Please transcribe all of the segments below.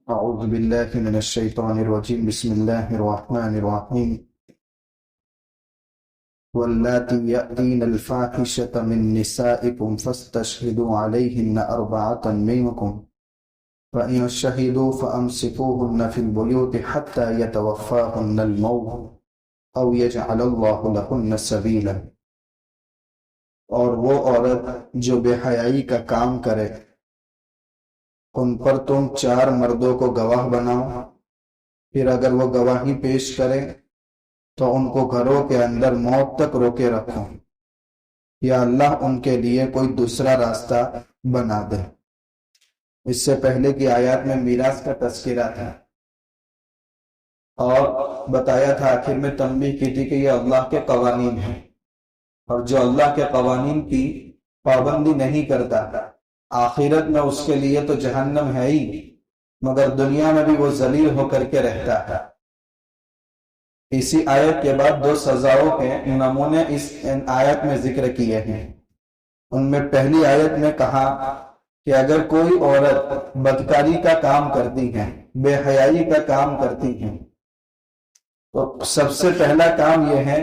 أعوذ بالله من الشيطان الرجيم بسم الله الرحمن الرحيم واللاتي يأتين الفاحشة من نسائكم فاستشهدوا عليهن أربعة منكم فإن شهدوا فأمسكوهن في البيوت حتى يتوفاهن الموت أو يجعل الله لهن سبيلا۔ اور وہ عورت جو بے حیائی کا کام کرے ان پر تم 4 مردوں کو گواہ بناؤ، پھر اگر وہ گواہی پیش کرے تو ان کو گھروں کے اندر موت تک روکے رکھو یا اللہ ان کے لیے کوئی دوسرا راستہ بنا دے۔ اس سے پہلے کی آیات میں میراث کا تذکرہ تھا اور بتایا تھا، آخر میں تنبیہ کی تھی کہ یہ اللہ کے قوانین ہیں، اور جو اللہ کے قوانین کی پابندی نہیں کرتا آخرت میں اس کے لیے تو جہنم ہے ہی، مگر دنیا میں بھی وہ ذلیل ہو کر کے رہتا ہے۔ اسی آیت کے بعد 2 سزاؤں کے نمونے اس آیت میں ذکر کیے ہیں۔ ان میں پہلی آیت میں کہا کہ اگر کوئی عورت بدکاری کا کام کرتی ہے، بے حیائی کا کام کرتی ہے، تو سب سے پہلا کام یہ ہے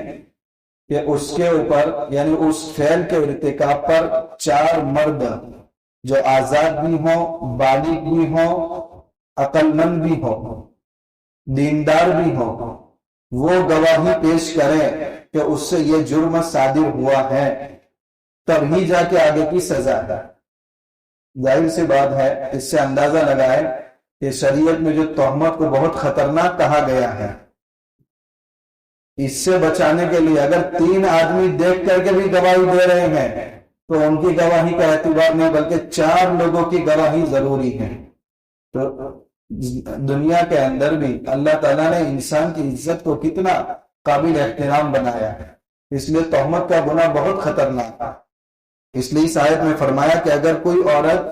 کہ اس کے اوپر یعنی اس فعل کے ارتکاب پر 4 مرد جو آزاد بھی ہوں، بالغ بھی ہوں، عقل مند بھی ہوں، دیندار بھی ہوں، وہ گواہی پیش کریں کہ اس سے یہ جرم صادر ہوا ہے، تب ہی جا کے آگے کی سزا ہے۔ ظاہر سی بات ہے، اس سے اندازہ لگائے کہ شریعت میں جو تہمت کو بہت خطرناک کہا گیا ہے، اس سے بچانے کے لیے اگر 3 آدمی دیکھ کر کے بھی گواہی دے رہے ہیں تو ان کی گواہی کا اعتبار نہیں، بلکہ 4 لوگوں کی گواہی ضروری ہے۔ تو دنیا کے اندر بھی اللہ تعالیٰ نے انسان کی عزت کو کتنا قابل احترام بنایا ہے، اس لیے تہمت کا گناہ بہت خطرناک ہے۔ اس لیے اس آیت میں فرمایا کہ اگر کوئی عورت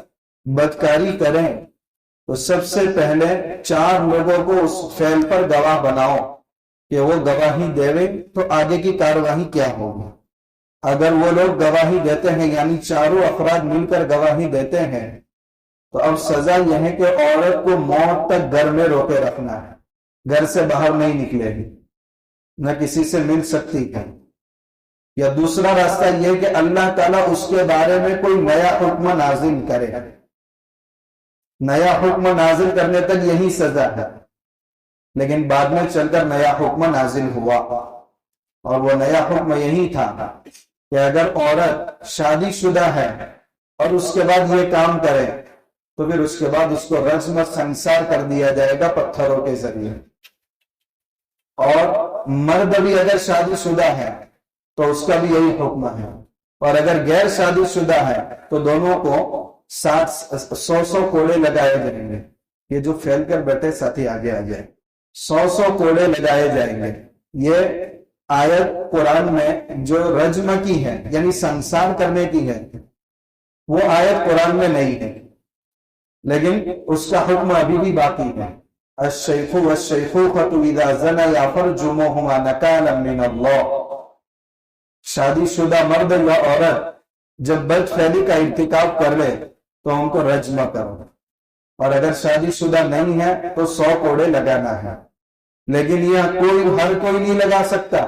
بدکاری کرے تو سب سے پہلے 4 لوگوں کو اس فعل پر گواہ بناؤ کہ وہ گواہی دے تو آگے کی کارروائی کیا ہوگی۔ اگر وہ لوگ گواہی دیتے ہیں یعنی 4 افراد مل کر گواہی دیتے ہیں تو اب سزا یہ ہے کہ عورت کو موت تک گھر میں روکے رکھنا ہے، گھر سے باہر نہیں نکلے گی، نہ کسی سے مل سکتی ہے۔ یا دوسرا راستہ یہ کہ اللہ تعالیٰ اس کے بارے میں کوئی نیا حکم نازل کرے، نیا حکم نازل کرنے تک یہی سزا ہے، لیکن بعد میں چل کر نیا حکم نازل ہوا، اور وہ نیا حکم یہی تھا کہ اگر عورت شادی شدہ ہے اور اس کے بعد یہ کام کرے تو پھر اس کے بعد اس کو رجم سنسار کر دیا جائے گا پتھروں کے ذریعے، اور مرد بھی اگر شادی شدہ ہے تو اس کا بھی یہی حکم ہے، اور اگر غیر شادی شدہ ہے تو دونوں کو 100 کوڑے لگائے جائیں گے۔ یہ جو پھیل کر بیٹھے ساتھی آگے آ جائے، 100 کوڑے لگائے جائیں گے۔ یہ آیت قرآن میں جو رجم کی ہے یعنی سنسار کرنے کی ہے، وہ آیت قرآن میں نہیں ہے، لیکن اس کا حکم ابھی بھی باقی ہے۔ الشیخ والشیخوخۃ اذا زنیا فرجموہما نکالا من اللہ۔ شادی شدہ مرد یا عورت جب بد فعلی کا ارتکاب کر لے تو ان کو رجم کرو، اور اگر شادی شدہ نہیں ہے تو 100 کوڑے لگانا ہے۔ لیکن یہ ہر کوئی نہیں لگا سکتا،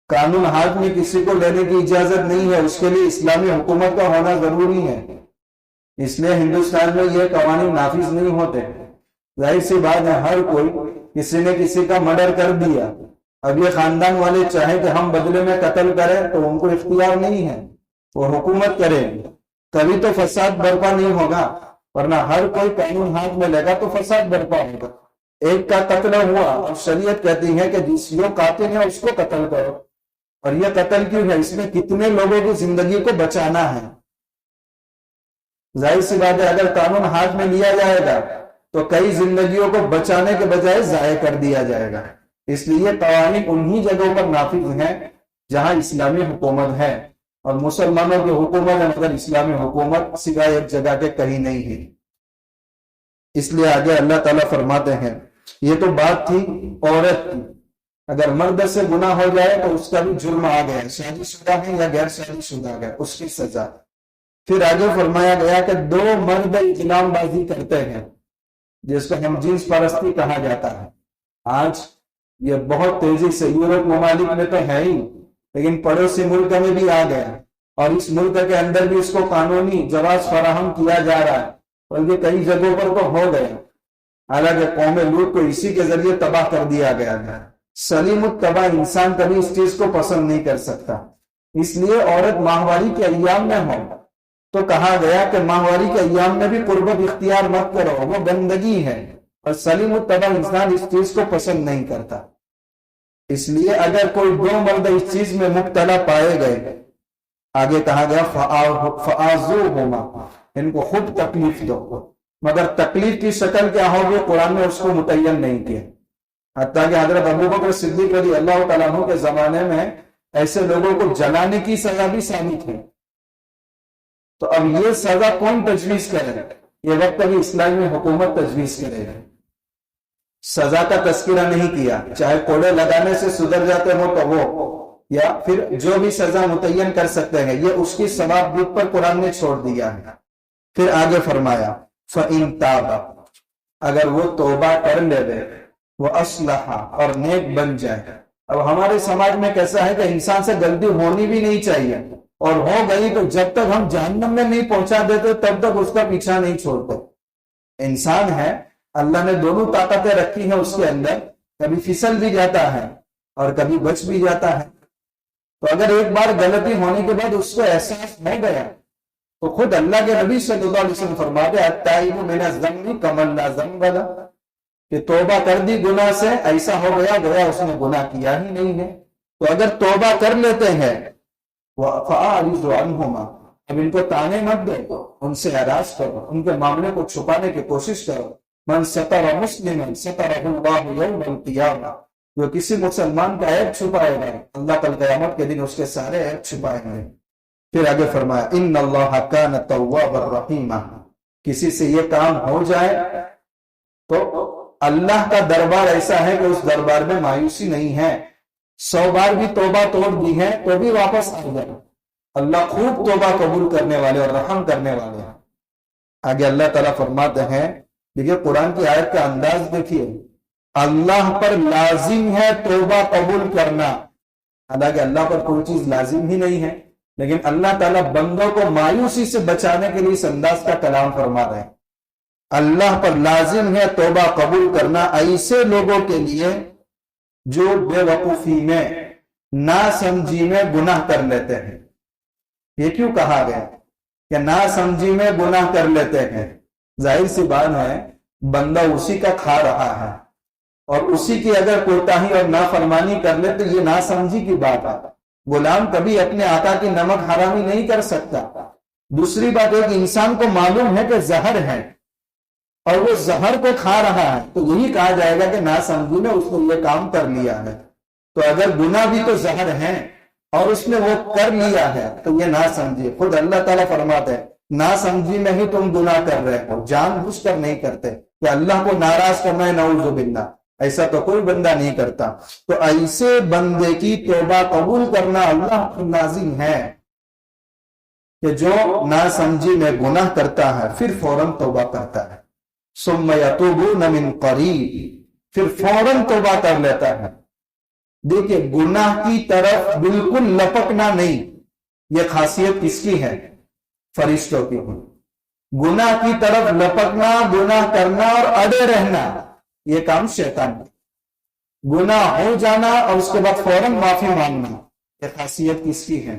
قانون ہاتھ میں کسی کو لینے کی اجازت نہیں ہے، اس کے لیے اسلامی حکومت کا ہونا ضروری ہے۔ اس لیے ہندوستان میں یہ قوانین نافذ نہیں ہوتے۔ ظاہر سی بات ہے، ہر کوئی کسی نے کسی کا مرڈر کر دیا، اب یہ خاندان والے چاہیں کہ ہم بدلے میں قتل کریں تو ان کو اختیار نہیں ہے، وہ حکومت کرے، کبھی تو فساد برپا نہیں ہوگا، ورنہ ہر کوئی قانون ہاتھ میں لے گا تو فساد برپا ہوگا۔ ایک کا قتل ہوا اور شریعت کہتی ہے کہ جس جو قاتل ہے اس کو قتل کرو، اور یہ قتل کیوں ہے؟ اس میں کتنے لوگوں کی زندگی کو بچانا ہے۔ ظاہر سی بات ہے، اگر قانون ہاتھ میں لیا جائے گا تو کئی زندگیوں کو بچانے کے بجائے ضائع کر دیا جائے گا۔ اس لیے قوانین انہی جگہوں پر نافذ ہیں جہاں اسلامی حکومت ہے، اور مسلمانوں کی حکومت ہے مگر اسلامی حکومت سوائے ایک جگہ کے کہیں نہیں ہے۔ اس لیے آگے اللہ تعالیٰ فرماتے ہیں، یہ تو بات تھی عورت کی، اگر مرد سے گناہ ہو جائے تو اس کا بھی جرم آ گیا، شادی شدہ ہے یا غیر شادی شدہ ہے، اس کی سزا۔ پھر آگے فرمایا گیا کہ 2 مرد اجرام بازی کرتے ہیں جس کو ہم جنس پرستی کہا جاتا ہے. آج یہ بہت تیزی سے یورپ ممالک میں تو ہے ہی، لیکن پڑوسی ملک میں بھی آ گیا، اور اس ملک کے اندر بھی اس کو قانونی جواز فراہم کیا جا رہا ہے، بلکہ کئی جگہوں پر تو ہو گیا. حالانکہ قوم لوط کو اسی کے ذریعے تباہ کر دیا گیا تھا. سلیم الطبع انسان کبھی اس چیز کو پسند نہیں کر سکتا. اس لیے عورت ماہواری کے ایام میں ہو تو کہا گیا کہ ماہواری کے ایام میں بھی قربت اختیار مت کرو، وہ گندگی ہے، اور سلیم الطبع انسان اس چیز کو پسند نہیں کرتا. اس لیے اگر کوئی دو مرد اس چیز میں مبتلا پائے گئے، آگے کہا گیا فَآذُوهُمَا، ان کو خود تکلیف دو، مگر تکلیف کی شکل کیا ہوگی قرآن نے اس کو متعین نہیں کیا. حتیٰ کہ حضرت ابوبکر صدیق رضی اللہ تعالیٰ عنہ کے زمانے میں ایسے لوگوں کو جلانے کی سزا بھی ثابت ہے. تو اب یہ سزا کون تجویز کرے؟ یہ وقت ابھی اسلامی حکومت تجویز کرے گا. سزا کا تذکرہ نہیں کیا، چاہے کوڑے لگانے سے سدھر جاتے ہو تو وہ، یا پھر جو بھی سزا متعین کر سکتے ہیں، یہ اس کی ثواب دیکھ پر قرآن نے چھوڑ دیا ہے. پھر آگے فرمایا فَإِن تَابَ، اگر وہ توبہ کر لے وہ اصلحہ اور نیک بن جائے. اب ہمارے سماج میں کیسا ہے کہ انسان سے غلطی ہونی بھی نہیں چاہیے، اور ہو گئی تو جب تک ہم جہنم میں نہیں پہنچا دیتے تب تک اس کا پیچھا نہیں چھوڑتے. انسان ہے، اللہ نے دونوں طاقتیں رکھی ہیں اس کے اندر، کبھی پھسل بھی جاتا ہے اور کبھی بچ بھی جاتا ہے. تو اگر ایک بار غلطی ہونے کے بعد اس کو احساس ہو گیا تو خود اللہ کے نبی صلی اللہ علیہ وسلم فرماتے ہیں التائب من الذنب کمن لا ذنب لہ، کہ توبہ کر دی گناہ سے ایسا ہو گیا اس نے گناہ کیا ہی نہیں ہے. تو اگر توبہ کر لیتے ہیں فَأَعْرِضُ عَنْهُمَا، اب ان کو تانے مت دو، ان سے اعراض کرو، ان کے معاملے کو چھپانے کی کوشش کرو. من ستر مسلما سترہ اللہ یوم القیامہ، جو کسی مسلمان کا عیب چھپائے گا اللہ کل قیامت کے دن اس کے سارے عیب چھپائیں گے. پھر آگے فرمایا ان اللہ کان توابا رحیما، کسی سے یہ کام ہو جائے تو اللہ کا دربار ایسا ہے کہ اس دربار میں مایوسی نہیں ہے. 100 بار بھی توبہ توڑ دی ہے تو بھی واپس آ جائے. اللہ خوب توبہ قبول کرنے والے اور رحم کرنے والے ہیں. آگے اللہ تعالیٰ فرماتے ہیں، دیکھیے قرآن کی آیت کا انداز دیکھیے، اللہ پر لازم ہے توبہ قبول کرنا. حالانکہ اللہ پر کوئی چیز لازم ہی نہیں ہے، لیکن اللہ تعالیٰ بندوں کو مایوسی سے بچانے کے لیے اس انداز کا کلام فرما رہے ہیں. اللہ پر لازم ہے توبہ قبول کرنا ایسے لوگوں کے لیے جو بے وقوفی میں، نا سمجھی میں گناہ کر لیتے ہیں. یہ کیوں کہا گیا کہ نا سمجھی میں گناہ کر لیتے ہیں؟ ظاہر سی بات ہے، بندہ اسی کا کھا رہا ہے، اور اسی کی اگر کوتاہی اور نافرمانی کر لے تو یہ نا سمجھی کی بات ہے. غلام کبھی اپنے آقا کی نمک حرامی نہیں کر سکتا. دوسری بات ہے کہ انسان کو معلوم ہے کہ زہر ہے اور وہ زہر کو کھا رہا ہے، تو یہی کہا جائے گا کہ نا سمجھی میں اس نے یہ کام کر لیا ہے. تو اگر گناہ بھی تو زہر ہے اور اس نے وہ کر لیا ہے تو یہ نا سمجھی. خود اللہ تعالیٰ فرماتے ہیں نا سمجھی میں ہی تم گناہ کر رہے ہو، جان بوجھ کر نہیں کرتے. کہ اللہ کو ناراض کرنا ہے نعوذ باللہ، ایسا تو کوئی بندہ نہیں کرتا. تو ایسے بندے کی توبہ قبول کرنا اللہ پر لازم ہے کہ جو نا سمجھی میں گناہ کرتا ہے پھر فوراً توبہ کرتا ہے. ثم یتوبون من قریب، پھر فوراً توبہ کر لیتا ہے. دیکھیں گناہ کی طرف بالکل لپکنا نہیں، یہ خاصیت کس کی ہے؟ فرشتوں کی. گناہ کی طرف لپکنا، گناہ کرنا اور اڑے رہنا، یہ کام شیطان ہے. گناہ ہو جانا اور اس کے بعد فوراً معافی مانگنا، یہ خاصیت کس کی ہے؟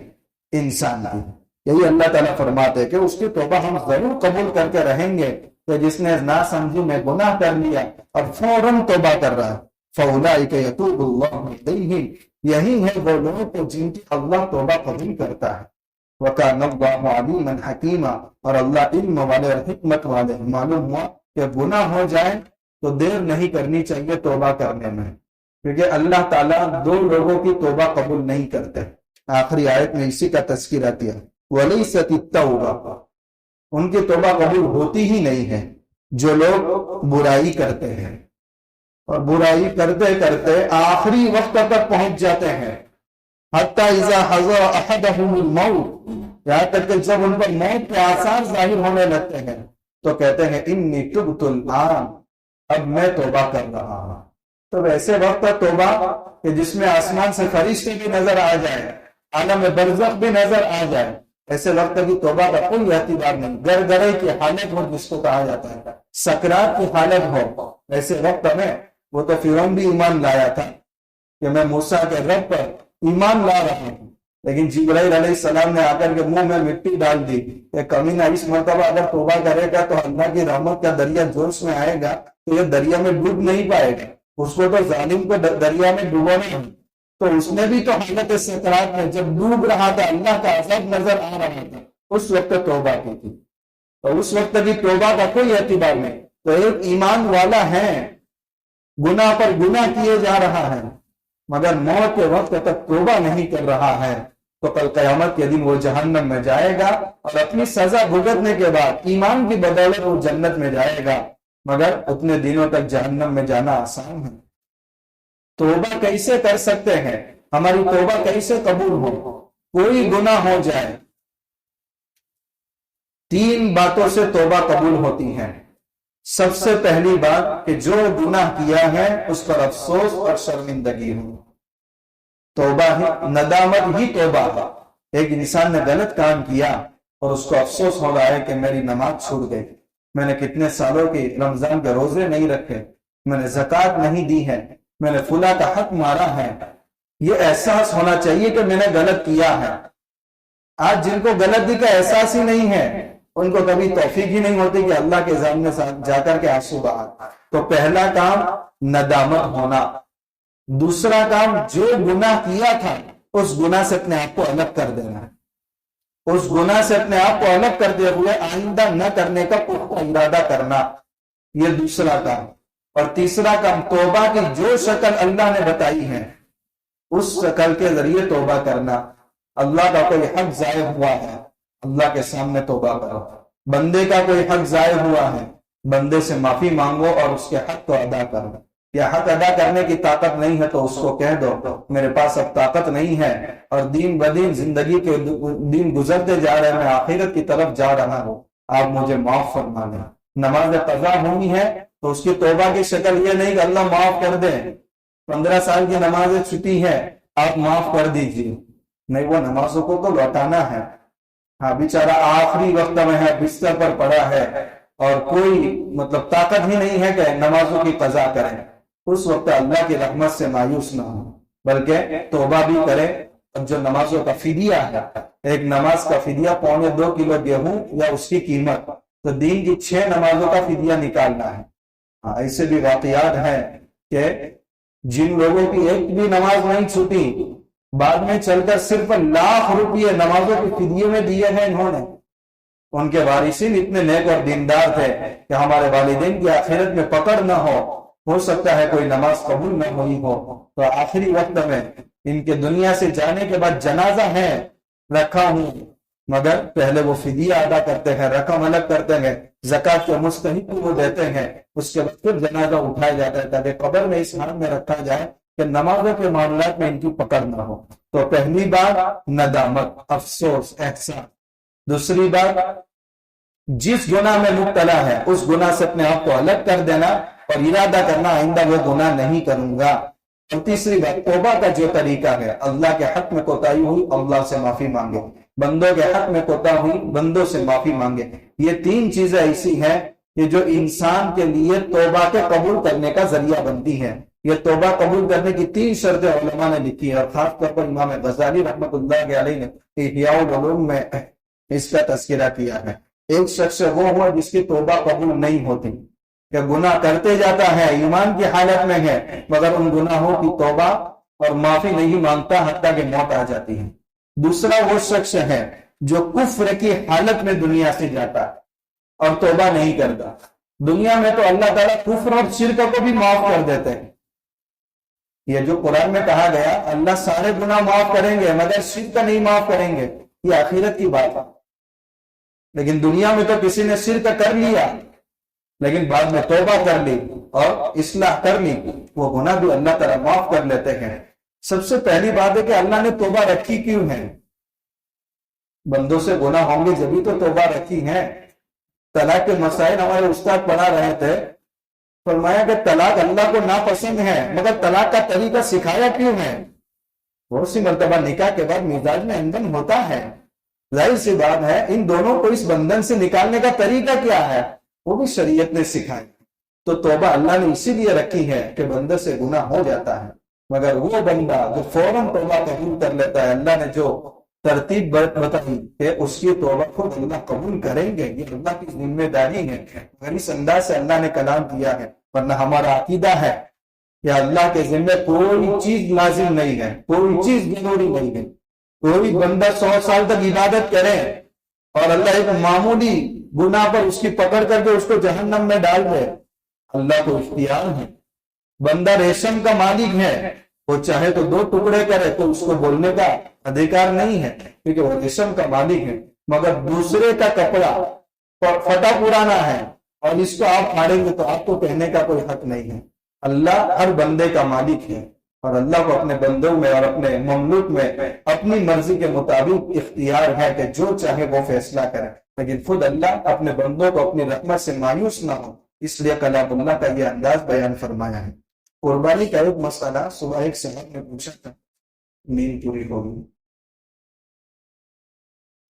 انسان کی. یہی اللہ تعالیٰ فرماتے ہیں کہ اس کی توبہ ہم ضرور قبول کر کے رہیں گے کہ جس نے نا سمجھی میں گناہ کر لیا اور فوراً توبہ کر رہا ہے. فَأُولَٰئِكَ يَتُوبُ اللَّهُ عَلَيْهِمْ، یہی ہے وہ لوگ جن کی اللہ توبہ قبول کرتا ہے. وَكَانَ اللَّهُ عَلِيمًا حَكِيمًا، اور اللہ علم والے اور حکمت والے. معلوم ہوا کہ گناہ ہو جائے تو دیر نہیں کرنی چاہیے توبہ کرنے میں، کیونکہ اللہ تعالیٰ دو لوگوں کی توبہ قبول نہیں کرتے. آخری آیت میں اسی کا تذکرہ کیا، وَلَيْسَتِ التَّوْبَةُ، ان کی توبہ قبول ہوتی ہی نہیں ہے جو لوگ برائی کرتے ہیں، اور برائی کرتے کرتے آخری وقت تک پہنچ جاتے ہیں. حَتَّى إِذَا حَضَرَ أَحَدَهُمُ الْمَوْتُ، یہاں تک کہ جب ان پر موت کے آثار ظاہر ہونے لگتے ہیں تو کہتے ہیں اِنِّي تُبْتُ الْآنَ، اب میں توبہ کر رہا ہوں. تو ویسے وقت توبہ کہ جس میں آسمان سے فرشتے بھی نظر آ جائے، عالم برزخ بھی نظر آ جائے، ایسے وقت کی توبہ کا کوئی اعتبار نہیں. گرگرے کی حالت ہو جس کو کہا جاتا ہے، سکرات کی حالت ہو، ایسے وقت میں وہ تو فرعون بھی ایمان لایا تھا کہ میں موسیٰ کے رب پر ایمان لا رہا ہوں، لیکن جبرائیل علیہ السلام نے آ کر کے منہ میں مٹی ڈال دی کہ کمینہ اس مرتبہ اگر توبہ کرے گا تو اللہ کی رحمت کا دریا جوش میں آئے گا تو یہ دریا میں ڈوب نہیں پائے گا، اس کو تو ظالم کو دریا میں ڈوبانا ہے. تو اس نے بھی تو حالت سکرات میں جب ڈوب رہا تھا، اللہ کا عذاب نظر آ رہا تھا، اس وقت توبہ کی تھی. تو اس وقت کی توبہ کا کوئی اعتبار نہیں. تو ایک ایمان والا ہے، گناہ پر گناہ کیے جا رہا ہے، مگر موت کے وقت تک توبہ نہیں کر رہا ہے، تو کل قیامت کے دن وہ جہنم میں جائے گا اور اپنی سزا بھگتنے کے بعد ایمان کی بدولت وہ جنت میں جائے گا، مگر اتنے دنوں تک جہنم میں جانا آسان ہے. توبہ کیسے کر سکتے ہیں؟ ہماری توبہ کیسے قبول ہو؟ کوئی گناہ ہو جائے، 3 باتوں سے توبہ قبول ہوتی ہے. سب سے پہلی بات کہ جو گناہ کیا ہے اس پر افسوس اور شرمندگی ہو. توبہ ہی ندامت ہی توبہ ہے. ایک انسان نے غلط کام کیا اور اس کو افسوس ہو رہا ہے کہ میری نماز چھوٹ گئی، میں نے کتنے سالوں کی رمضان کے روزے نہیں رکھے، میں نے زکوٰۃ نہیں دی ہے، میں نے فلاں کا حق مارا ہے. یہ احساس ہونا چاہیے کہ میں نے غلط کیا ہے. آج جن کو غلطی کا احساس ہی نہیں ہے ان کو کبھی توفیق ہی نہیں ہوتی کہ اللہ کے سامنے جا کر کے آنسو بہا. تو پہلا کام ندامت ہونا. دوسرا کام جو گناہ کیا تھا اس گناہ سے اپنے آپ کو الگ کر دینا، اس گناہ سے اپنے آپ کو الگ کرتے ہوئے آئندہ نہ کرنے کا پختہ ارادہ کرنا، یہ دوسرا کام. اور تیسرا کام توبہ کی جو شکل اللہ نے بتائی ہے اس شکل کے ذریعے توبہ کرنا. اللہ کا کوئی حق ضائع ہوا ہے، اللہ کے سامنے توبہ کرو. بندے کا کوئی حق ضائع ہوا ہے، بندے سے معافی مانگو اور اس کے حق کو ادا کرو. یا حق ادا کرنے کی طاقت نہیں ہے تو اس کو کہہ دو میرے پاس اب طاقت نہیں ہے اور دین بدین زندگی کے دن گزرتے جا رہے ہیں، میں آخرت کی طرف جا رہا ہوں، آپ مجھے معاف فرما دیں. نماز قضا ہونی ہے تو اس کی توبہ کی شکل یہ نہیں کہ اللہ معاف کر دے، 15 سال کی نمازیں چھٹی ہے آپ معاف کر دیجیے، نہیں، وہ نمازوں کو تو لوٹانا ہے. ہاں بیچارہ آخری وقت میں ہے، بستر پر پڑا ہے اور کوئی طاقت ہی نہیں ہے کہ نمازوں کی قضا کریں، اس وقت اللہ کی رحمت سے مایوس نہ ہو بلکہ توبہ بھی کرے. اور جو نمازوں کا فدیہ ہے، ایک نماز کا فدیہ 1.25 کلو گیہوں یا اس کی قیمت، تو دین کی 6 نمازوں کا فدیہ نکالنا ہے. ایسے بھی واقعات ہیں کہ جن لوگوں کی ایک بھی نماز نہیں چھوٹی، بعد میں چل کر صرف لاکھ روپیے نمازوں کے فدیے میں دیے ہیں انہوں نے. ان کے وارثین اتنے نیک اور دیندار تھے کہ ہمارے والدین کی آخرت میں پکڑ نہ ہو سکتا ہے کوئی نماز قبول نہ ہوئی ہو، تو آخری وقت میں ان کے دنیا سے جانے کے بعد جنازہ ہے رکھا ہوں، مگر پہلے وہ فدیہ ادا کرتے ہیں، رقم الگ کرتے ہیں، زکوٰۃ کے مستحق کو دیتے ہیں، اس کے بعد پھر جنازہ اٹھایا جاتا ہے تاکہ قبر میں اس حال میں رکھا جائے کہ نمازوں کے معاملات میں ان کی پکڑ نہ ہو. تو پہلی بات ندامت، افسوس، احساس. دوسری بات جس گناہ میں مبتلا ہے اس گناہ سے اپنے آپ کو الگ کر دینا اور ارادہ کرنا آئندہ وہ گناہ نہیں کروں گا. اور تیسری بات توبہ کا جو طریقہ ہے، اللہ کے حق میں کوتاہی ہوئی اللہ سے معافی مانگے، بندوں کے حق میں کوتاہی ہوئی بندوں سے معافی مانگے. یہ 3 چیزیں ایسی ہیں کہ جو انسان کے لیے توبہ کے قبول کرنے کا ذریعہ بنتی ہے. یہ توبہ قبول کرنے کی 3 شرطیں علماء نے لکھی ہے اور خاص طور پر امام غزالی رحمۃ اللہ علیہ نے احیاء العلوم میں اس کا تذکرہ کیا ہے. ایک شخص وہ ہوا جس کی توبہ قبول نہیں ہوتی، کہ گناہ کرتے جاتا ہے، ایمان کی حالت میں ہے، مگر ان گناہوں کی توبہ اور معافی نہیں مانگتا حتیٰ کہ موت آ جاتی ہے. دوسرا وہ شخص ہے جو کفر کی حالت میں دنیا سے جاتا ہے اور توبہ نہیں کرتا. دنیا میں تو اللہ تعالیٰ کفر اور شرک کو بھی معاف کر دیتے ہیں. یہ جو قرآن میں کہا گیا اللہ سارے گناہ معاف کریں گے مگر شرک کا نہیں معاف کریں گے، یہ آخرت کی بات ہے. لیکن دنیا میں تو کسی نے شرک کر لیا لیکن بعد میں توبہ کر لی اور اصلاح کر لی، وہ گناہ بھی اللہ تعالیٰ معاف کر لیتے ہیں. سب سے پہلی بات ہے کہ اللہ نے توبہ رکھی کیوں ہے؟ بندوں سے گناہ ہوں گے جبھی تو توبہ رکھی ہے. طلاق کے مسائل ہمارے استاد پڑھا رہے تھے فرمایا کہ طلاق اللہ کو ناپسند ہے، مگر طلاق کا طریقہ سکھایا کیوں ہے؟ بہت سی مرتبہ نکاح کے بعد مزاج میں اندن ہوتا ہے، ظاہر سی بات ہے ان دونوں کو اس بندھن سے نکالنے کا طریقہ کیا ہے وہ بھی شریعت نے سکھایا۔ تو توبہ اللہ نے اسی لیے رکھی ہے کہ بندے سے گناہ ہو جاتا ہے، مگر وہ بندہ جو فوراً توبہ قبول کر لیتا ہے، اللہ نے جو ترتیب بتائی کہ اس کی توبہ کو اللہ قبول کریں گے، یہ اللہ کی ذمہ داری ہے، اگر اس انداز سے اللہ نے کلام دیا ہے۔ ورنہ ہمارا عقیدہ ہے کہ اللہ کے ذمہ کوئی چیز لازم نہیں ہے، کوئی چیز ضروری نہیں ہے۔ کوئی بندہ 100 سال تک عبادت کرے اور اللہ ایک معمولی گناہ پر اس کی پکڑ کر کے اس کو جہنم میں ڈال دے، اللہ کو اختیار ہے۔ بندہ ریشم کا مالک ہے، وہ چاہے تو 2 ٹکڑے کرے تو اس کو بولنے کا ادھیکار نہیں ہے، کیونکہ وہ ریشم کا مالک ہے۔ مگر دوسرے کا کپڑا پھٹا پرانا ہے اور اس کو آپ پھاڑیں گے تو آپ کو کہنے کا کوئی حق نہیں ہے۔ اللہ ہر بندے کا مالک ہے اور اللہ کو اپنے بندوں میں اور اپنے مملوک میں اپنی مرضی کے مطابق اختیار ہے کہ جو چاہے وہ فیصلہ کرے، لیکن خود اللہ اپنے بندوں کو اپنی رحمت سے مایوس نہ ہو، اس لیے کلام اللہ کا یہ انداز بیان فرمایا ہے۔ قربانی کا ایک مسئلہ صبح ایک صاحب نے پوچھا تھا، نیند پوری ہوگی۔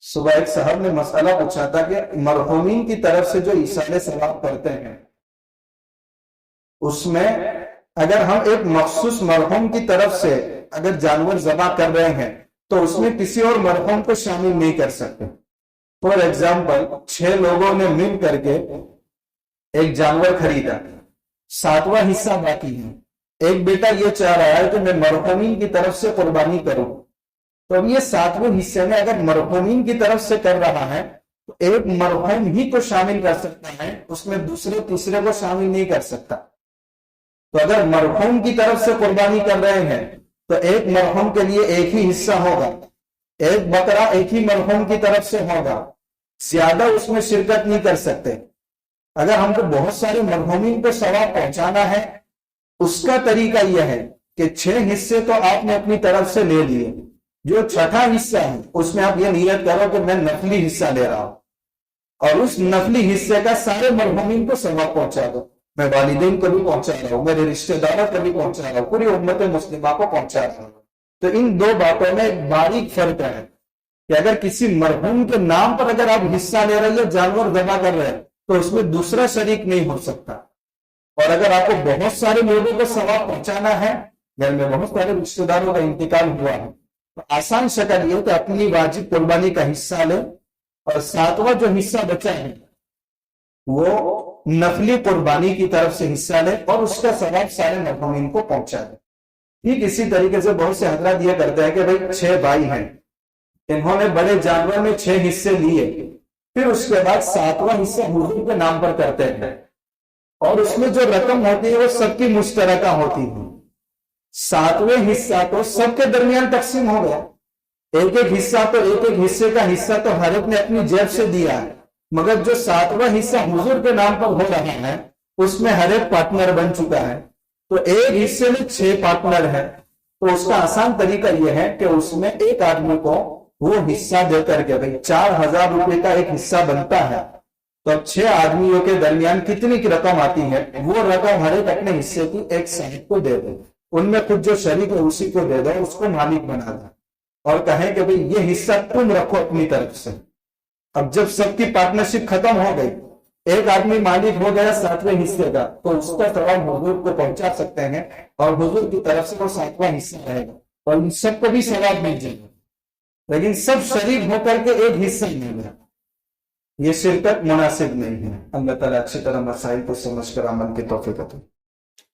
صبح ایک صاحب نے مسئلہ پوچھا تھا کہ مرحومین کی طرف سے جو ایصال ثواب کرتے ہیں، اس میں اگر ہم ایک مخصوص مرحوم کی طرف سے اگر جانور ذبح کر رہے ہیں تو اس میں کسی اور مرحوم کو شامل نہیں کر سکتے۔ فار ایگزامپل 6 لوگوں نے مل کر کے ایک جانور خریدا، 7واں حصہ باقی ہے، ایک بیٹا یہ چاہ رہا ہے کہ میں مرحومین کی طرف سے قربانی کروں، تو اب یہ 7ویں حصے میں اگر مرحومین کی طرف سے کر رہا ہے تو ایک مرحوم ہی کو شامل کر سکتا ہے، اس میں دوسرے تیسرے کو شامل نہیں کر سکتا۔ تو اگر مرحوم کی طرف سے قربانی کر رہے ہیں تو ایک مرحوم کے لیے ایک ہی حصہ ہوگا، ایک بکرا ایک ہی مرحوم کی طرف سے ہوگا، زیادہ اس میں شرکت نہیں کر سکتے۔ اگر ہم کو بہت سارے مرحومین کو ثواب پہنچانا ہے، اس کا طریقہ یہ ہے کہ 6 حصے تو آپ نے اپنی طرف سے لے لیے، جو 6واں حصہ ہے اس میں آپ یہ نیت کرو کہ میں نفلی حصہ لے رہا ہوں، اور اس نفلی حصے کا سارے مرحومین کو ثواب پہنچا دو۔ میں والدین کو بھی پہنچا رہا ہوں، میرے رشتہ داروں کو بھی پہنچا رہا ہوں، پوری امت مسلمہ کو پہنچا رہا ہوں۔ تو ان 2 باتوں میں ایک باریک فرق ہے کہ اگر کسی مرحوم کے نام پر اگر آپ حصہ لے رہے ہیں، جانور ذبح کر رہے ہیں، تو اس میں دوسرا شریک نہیں ہو سکتا۔ اور اگر آپ کو بہت سارے لوگوں کو ثواب پہنچانا ہے، گھر میں بہت سارے رشتہ داروں کا انتقال ہوا ہے، تو آسان شکل یہ کہ اپنی واجب قربانی کا حصہ لے اور 7واں جو حصہ بچا ہے وہ نفلی قربانی کی طرف سے حصہ لے اور اس کا ثواب سارے مرحومین کو پہنچا دے۔ ٹھیک اسی طریقے سے بہت سے حضرات یہ کرتے ہیں کہ بھئی 6 بھائی ہیں، انہوں نے بڑے جانور میں 6 حصے لیے، پھر اس کے بعد 7واں حصہ حضور کے نام پر کرتے ہیں، اور اس میں جو رقم ہوتی ہے وہ سب کی مشترکہ ہوتی ہے۔ 7واں حصہ تو سب کے درمیان تقسیم ہو گیا، ایک ایک حصہ تو ایک ایک حصے کا حصہ تو ہر ایک نے اپنی جیب سے دیا ہے، مگر جو 7واں حصہ حضور کے نام پر ہو رہا ہے اس میں ہر ایک پارٹنر بن چکا ہے، تو ایک حصے میں 6 پارٹنر ہے۔ تو اس کا آسان طریقہ یہ ہے کہ اس میں ایک آدمی کو وہ حصہ دے کر کے بھئی 4000 روپے کا ایک حصہ بنتا ہے، تو اب 6 آدمیوں کے درمیان کتنی کی رقم آتی ہے، وہ رقم ہر ایک اپنے حصے کی ایک صاحب کو دے دے، ان میں خود جو شریک ہے اسی کو دے دے، اس کو مالک بنا دے اور کہیں کہ بھئی یہ حصہ تم رکھو اپنی طرف سے۔ اب جب سب کی پارٹنرشپ ختم ہو گئی، ایک آدمی مالک ہو گیا 7ویں حصے کا، تو اس کا ثواب حضور کو پہنچا سکتے ہیں اور حضور کی طرف سے وہ 7واں حصہ رہے گا اور ان سب کو بھی ثواب مل جائے گا۔ لیکن سب شریک ہو کر کے ایک حصہ مل گیا، یہ شرکت مناسب نہیں ہے۔ اللہ تعالیٰ اچھی طرح مسائل کو سمجھ کر عمل کی توفیق عطا فرمائے۔